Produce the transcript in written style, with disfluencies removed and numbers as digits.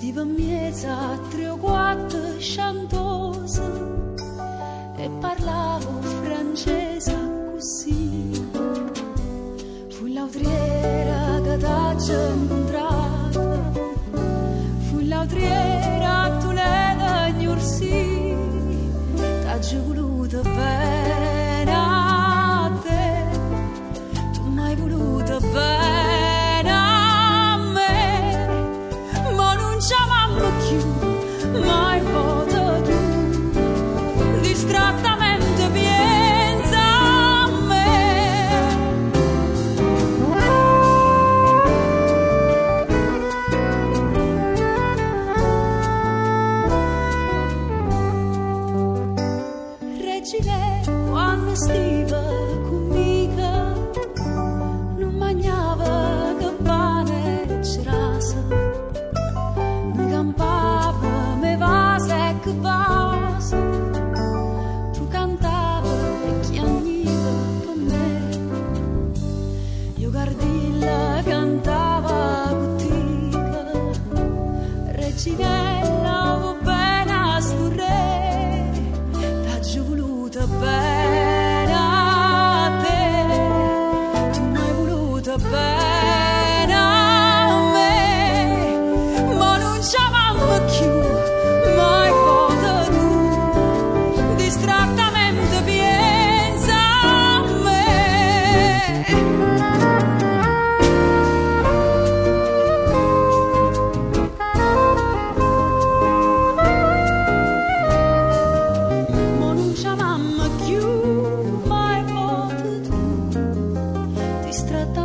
Stiva miezza 3 o 4 chantosa e parlavo francese così. Fu l'autriera che t'ha incontrata, fu l'autriera tu l'hai ignorsi, t'ha voluto bene a te, tu m'hai voluto bene a me, ma non ci amammo più, mai voto tu, distrattamente pensa a me. Regine, quando stiva conmigo, non mangiava che pane e cerasa, non campava me vase e che vase, tu cantava e chiagniva per me, io gardilla cantava cottica, reginella va bene a sto re, t'ha voluto bene a te, tu m'hai voluto bene a me, ma non ci amammo più, mai voto tu, distrattamente pensa a me. Ma non ci amammo più, mai voto tu, distrattamente